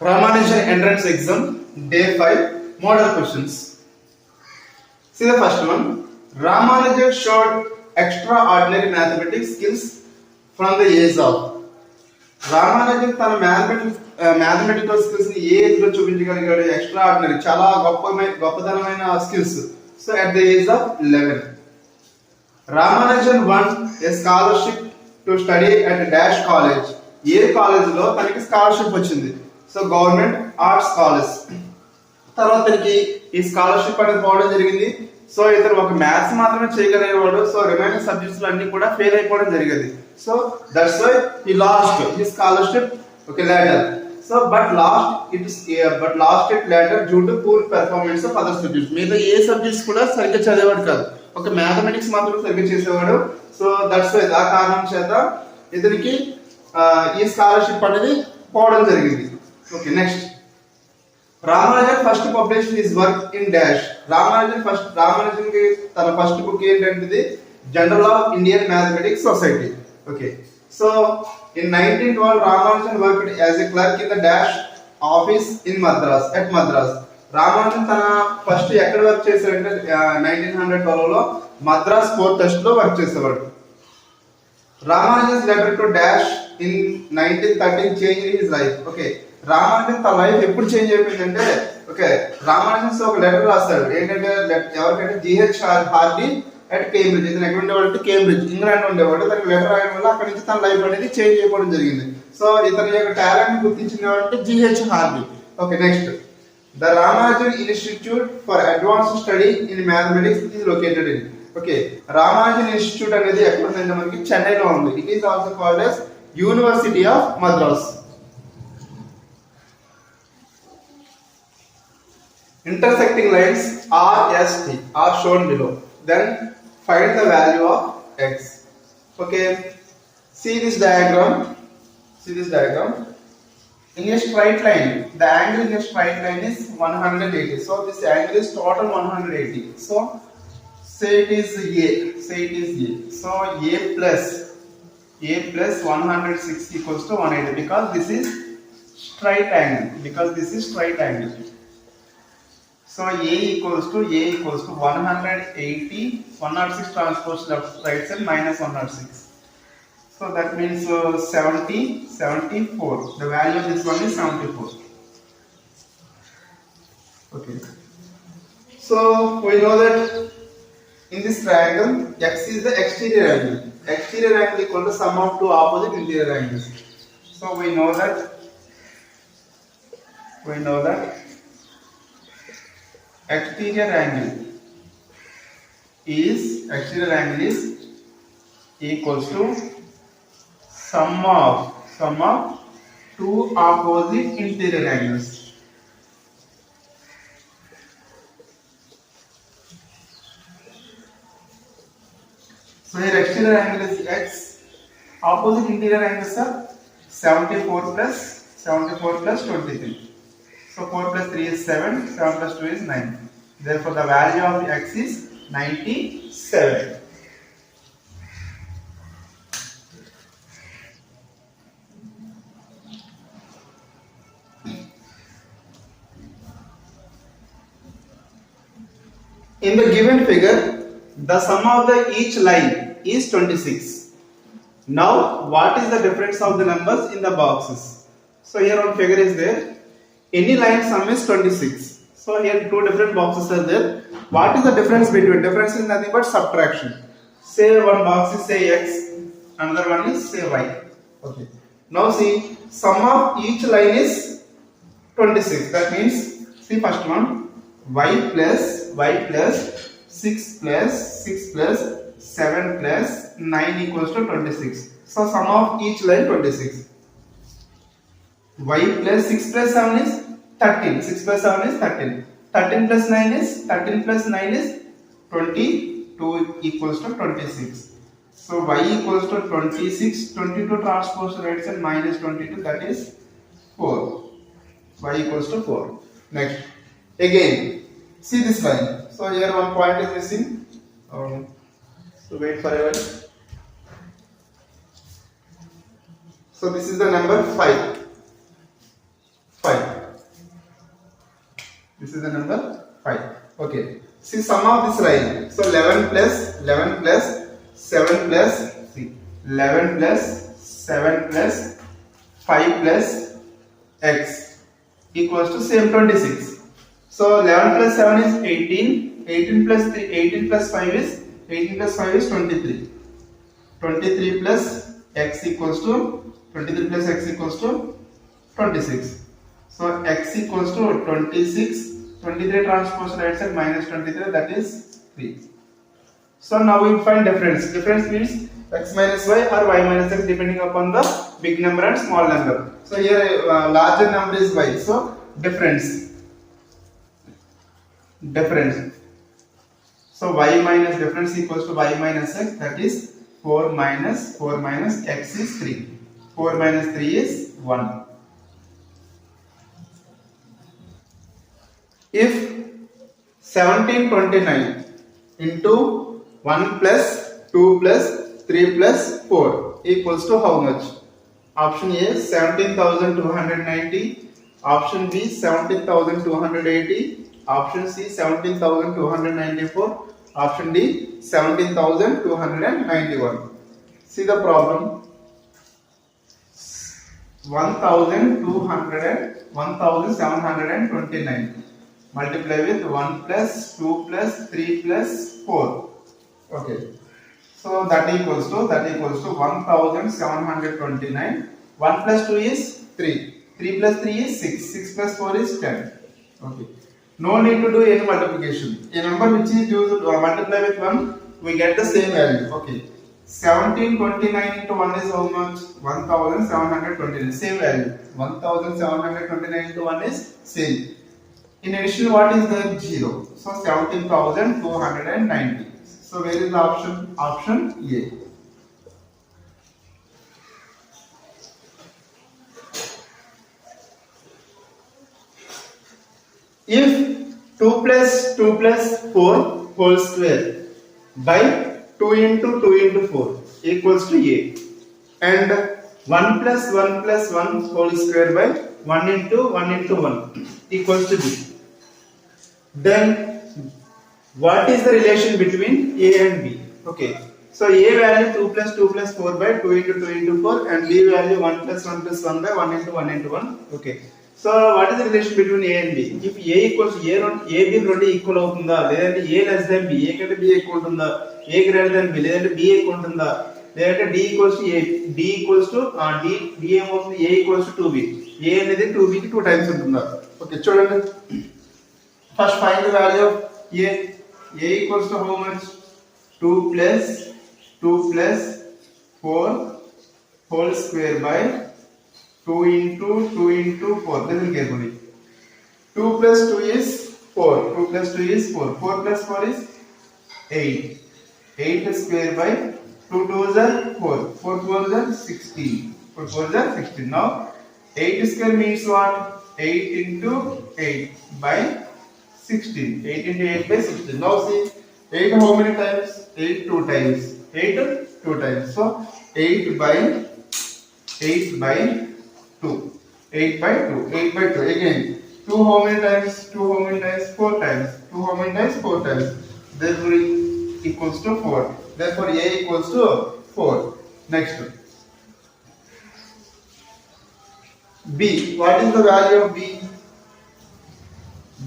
Ramanujan Entrance Exam, Day 5, Model Questions. See the first one. Ramanujan showed extraordinary mathematics skills from the age of. Ramanujan తన mathematical skills ని ఏ age లో చూపించగలిగాడు? Extraordinary, చాలా గొప్పదనమైన skills. So at the age of 11. Ramanujan won a scholarship to study at Dash College. A college లో తనకి scholarship వచ్చింది? So government arts college. తర్వాత తనకి ఈ స్కాలర్షిప్ అనేది పోవడం జరిగింది. సో ఇతను ఒక మ్యాథ్స్ మాత్రమే చేయగలిగేవాడు. సో రిమైనింగ్ సబ్జెక్ట్స్ అన్ని కూడా ఫెయిల్ అయిపోవడం జరిగింది. So that's why he lost his scholarship later. So but lost it later due to poor performance of other subjects. మిగతా ఏ సబ్జెక్ట్స్ కూడా సరిగ్గా చదివేవాడు కాదు, ఒక మ్యాథమెటిక్స్ మాత్రం సరిగ్గా చేసేవాడు. సో దట్స్ వై ఆ కారణం చేత ఇతనికి ఈ స్కాలర్షిప్ అనేది పోవడం జరిగింది. Okay, next. Ramanujan first published his work in Dash. Ramanujan కి తన ఫస్ట్ బుక్ ఏంటంటే general of Indian mathematics society. Okay, so in 1912 Ramanujan worked as a clerk in the Dash office in Madras at Madras. Ramanujan తన first ఎక్కడ work చేశాడంటే 1912 లో Madras port trust లో work చేసేవాడు. Ramanujan's letter to Dash in 1913 changed his life. Okay, Ramanujan తన life ఎప్పుడు change అయిపోయిందంటే, okay, Ramanujan ఒక లెటర్ రాస్తాడు. ఏంటంటే ఎవరికంటే GH హార్డీ అట్ కేంబ్రిడ్జ్. ఇతను ఎక్కడ ఉండేవాడు అంటే కేంబ్రిడ్జ్, ఇంగ్లాండ్ ఉండేవాడు. తనకి లెటర్ రాయడం వల్ల అక్కడి నుంచి తన లైఫ్ అనేది చేంజ్ అయిపోవడం జరిగింది. సో ఇతని యొక్క టాలెంట్ ని గుర్తించిన అంటే GH Hardy. Okay, next. The Ramanujan institute for advanced study in mathematics is located in. Okay, Ramanujan institute అనేది ఎక్కడ ఉందంటే మనకి చెన్నైలో ఉంది. It is also called as university of Madras. Intersecting lines RST are shown below. Then find the value of x. Okay, see this diagram. In a straight line, the angle in a straight line is 180. So this angle is total 180. So say it is A. So A plus 160 equals to 180 because this is straight angle. So A equals to 180, 106 transpose left right side minus 106. So that means 74. The value of this one is 74. Okay. So we know that in this triangle x is the exterior angle. Exterior angle equal to sum of two opposite interior angles. So we know that exterior angle is equals to sum of two opposite interior angles. So here exterior angle is x, opposite interior angles are 74 plus 23. So 4 plus 3 is 7, 7 plus 2 is 9. Therefore the value of x is 97. In the given figure, the sum of each line is 26. Now what is the difference of the numbers in the boxes? So here one figure is there. Any line sum is 26. So here two different boxes are there. What is the difference between? Difference is nothing but subtraction. Say one box is say x, another one is say y. Okay. Now see, sum of each line is 26. That means, see first one, y plus 6 plus 7 plus 9 equals to 26. So sum of each line 26. Y plus 6 plus 7 is 13. 6 plus 7 is 13. 13 plus 9 is 22 equals to 26. So y equals to 26. 22 transpose right side minus 22, that is 4. Y equals to 4. Next, again see this line. So here one point is missing. So wait for a while. So this is the number 5. This is the number 5. Okay. See sum of this line. So 11 plus 7 plus 3. 11 plus 7 plus 5 plus x equals to same 26. So 11 plus 7 is 18. 18 plus 3, 18 plus 5 is 23. 23 plus x equals to 26. So x equals to 26. 23 transpose right side minus 23, that is 3. So now we find difference. Difference means x minus y or y minus x depending upon the big number and small number. So here larger number is y. So difference. So y minus difference equals to y minus x, that is 4 minus x is 3. 4 minus 3 is 1. If 1729 into 1 plus 2 plus 3 plus 4 equals to how much? Option A 17,290, option B 17,280, option C 17,294, option D 17,291. See the problem. 1729 multiply with 1 plus 2 plus 3 plus 4. Okay. So that equals to 1729. 1 plus 2 is 3. 3 plus 3 is 6. 6 plus 4 is 10. Okay. No need to do any multiplication. A number which is used multiply with 1, we get the same value. Okay. 1729 into 1 is how much? 1729. Same value. 1729 into 1 is same. In addition, what is the 0? So 17,290. So where is the option? Option A. If 2 plus 4 whole square by 2 into 4 equals to A, and 1 plus 1 whole square by 1 into 1 equals to B, then what is the relation between A and B? Okay, so A value 2 plus 4 by 2 into 4, and B value 1 plus 1 by 1 into 1. Okay, so what is the relation between A and B? If A equals A, B రెండు equal అవుతుందా, లేదంటే A less than B, A కంటే B ఎక్కువ ఉంటుందా, A greater than B, లేదంటే B ఎక్కువ ఉంటుందా, లేదంటే D equals to A, D equals to D ఏమవుతుంది, A equals to 2B, A అనేది 2B కి 2 times ఉంటుందా? ఓకే, చూడండి. First find the value of A. A equals to how much? 2 plus 4 whole square by 2 into 4. Listen carefully. 2 plus 2 is 4. 2 plus 2 is 4. 4 plus 4 is 8. 8 square by 2 2s are 4. 4 4s are 16. 4 4s are 16. Now 8 square means what? 8 into 8 by 16. 8 into 8 by 16. Now see 8 how many times? 8 2 times. 8 2 times. So 8 by 2. 8 by 2. 8 by 2. Again 2 how many times? 2 how many times? 4 times. 2 how many times? 4 times. Therefore equals to 4. Therefore A equals to 4. Next. B. What is the value of B?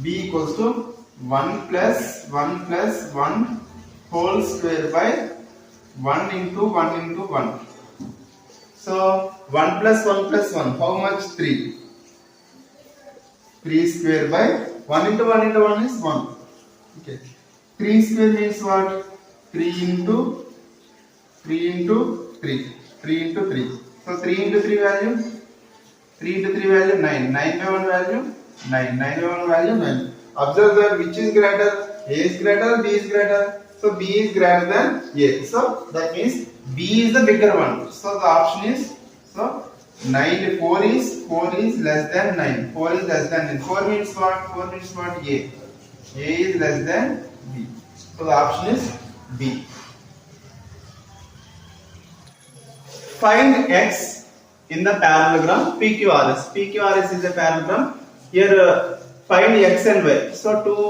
B equals to 1 plus 1 whole square by 1 into 1. So 1 plus 1, how much? 3. 3 square by 1 into 1 is 1. Okay. 3 square means what? 3 into 3. 3 into 3. So 3 into 3 value? 3 into 3 value 9. 9 by 1 value? 9. 9 by 1 value 9. Observe that which is greater? A is greater, B is greater. So B is greater than A. So that means B is the bigger one. So the option is, so 4 is less than 9. 4 is less than 9. 4 means what? 4 means what? A. A is less than B. So the option is B. Find X in the parallelogram PQRS. PQRS is a parallelogram. Here find x and y. So two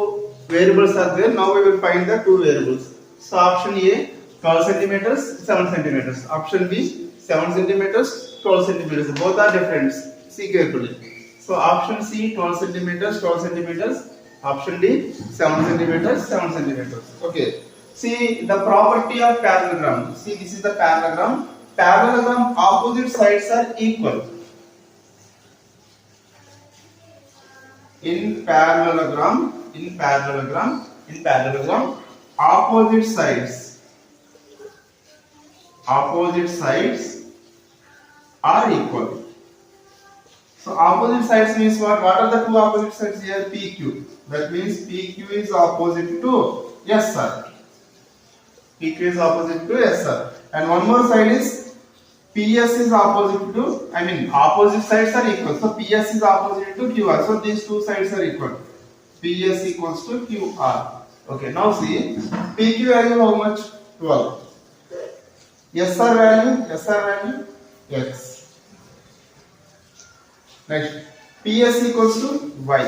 variables are there. Now we will find the two variables. So option A 12 centimeters, 7 centimeters. Option B 7 centimeters, 12 centimeters. Both are different. See carefully. So option C 12 centimeters, 12 centimeters. Option D 7 centimeters, 7 centimeters. Okay. See the property of parallelogram. See, this is the parallelogram. Parallelogram opposite sides are equal. In parallelogram, opposite sides are equal. So opposite sides means what? What are the two opposite sides here? PQ. That means PQ is opposite to SR. PQ is opposite to SR. And one more side is PS is opposite to, opposite sides are equal. So PS is opposite to QR. So these two sides are equal. PS equals to QR. Okay, now see, PQ value how much? 12. SR value, X. Next, PS equals to Y.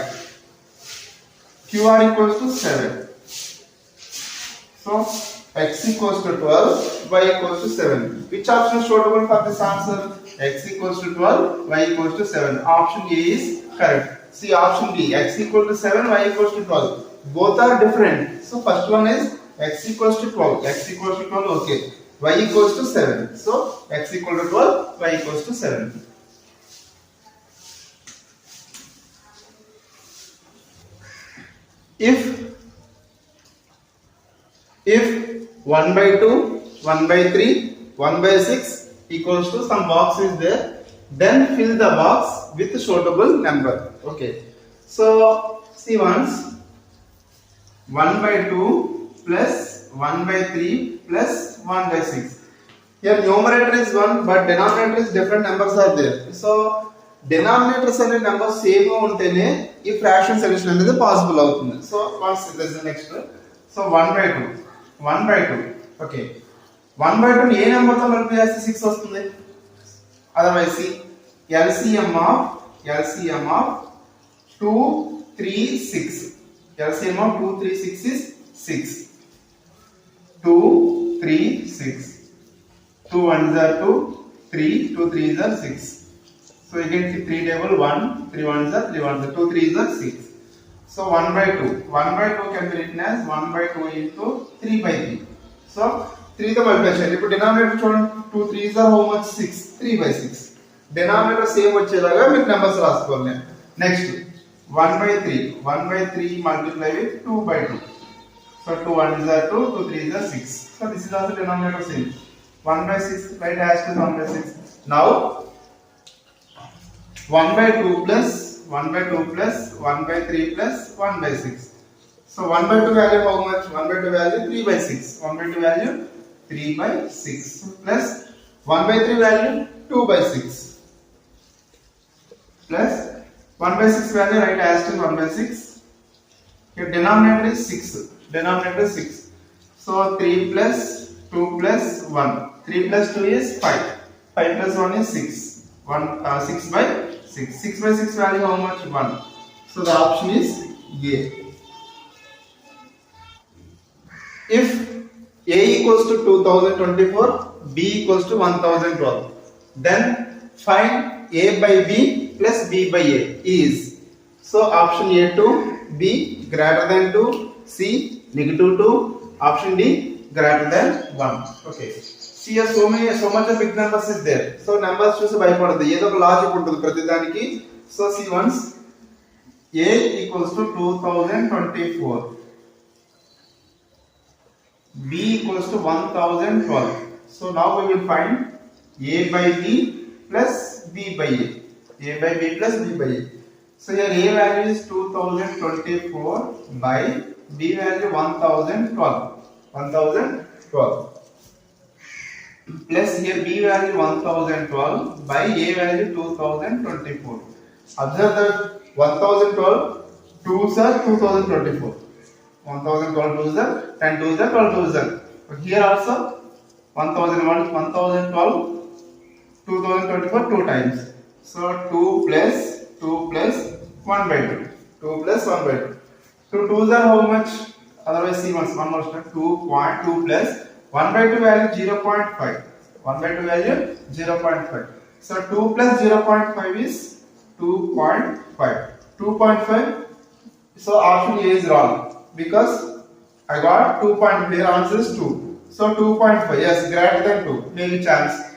QR equals to 7. So, X equals to 12, Y equals to 7. Which option is suitable for this answer? X equals to 12, Y equals to 7. Option A is correct. See option B, X equals to 7, Y equals to 12. Both are different. So, first one is X equals to 12. X equals to 12, okay. Y equals to 7. So, X equals to 12, Y equals to 7. If 1 by 2, 1 by 3, 1 by 6 equals to some box is there, then fill the box with suitable number. Okay. So, see once 1 by 2 plus 1 by 3 plus 1 by 6. Here numerator is 1 but denominator is different numbers are there. So, denominators and numbers same untene if fraction solution అనేది possible అవుతుంది. So once this is the next one. So 1 by 2. Okay. 1 by 2 A number తో multiply చేస్తే 6 వస్తుంది? Otherwise see LCM of 2 3 6. LCM of 2 3 6 is 6. 2 3 6. 2 1s are 2, 3 2 3s are 6. So again 3 table 1, 3 1s are 3 1s are 2 3s are 6. So 1 by 2. 1 by 2 can be written as 1 by 2 into 3 by 3. So 3 the multiplication. If denominator చూడండి 2 3s are how much? 6. 3 by 6. Denominator same వచ్చేలాగా మీకు numbers రాసుకోవాలి. Next 1 by 3. 1 by 3 multiply with 2 by 2. So 2 1s are 2, 2 3s are 6. So this is also denominator same. 1 by 6 write as 1 by 6. Now 1 by 2 plus 1 by 2 plus 1 by 3 plus 1 by 6. So 1 by 2 value how much? 1 by 2 value 3 by 6. 1 by 2 value 3 by 6 plus 1 by 3 value 2 by 6 plus 1 by 6 value write as 1 by 6. Here denominator is 6. Denominator is 6. So 3 plus 2 plus 1. 3 plus 2 is 5. 5 plus 1 is 6. 6 by 6. 6 by 6 value how much? 1. So the option is A. If A equals to 2024, B equals to 1012, then find A by B plus B by A is. So option A 2, B greater than 2, C negative 2, option D greater than 1. Okay. See here so much of big numbers is there. So numbers చూసి భయపడదు. ఏదో ఒక logic ఉంటుంది ప్రతి దానికి. So see once A equals to 2024. B equals to 1012. So now we will find A by B plus B by A. A by B plus B by A. So here A value is 2024 by B value 1012. 1012. Plus here B value 1012 by A value 2024. Observe that 1012 2s are 2024. 1012 2s are 10 2s are 12 2s are. But here also 1012 2024 2 times. So 2 plus 1 by 2. 2 plus 1 by 2. 2 2s are how much? Otherwise, see once one more step. 2.2 plus 1 by 2 value 0.5. 1 by 2 value 0.5. So 2 plus 0.5 is 2.5. 2.5. So option A is wrong because I got 2.5. Here answer is 2. So 2.5. Yes, greater than 2. Maybe chance.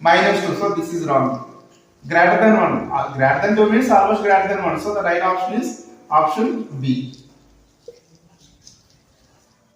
Minus 2. So this is wrong. Greater than 1. Greater than 2 means almost greater than 1. So the right option is option B.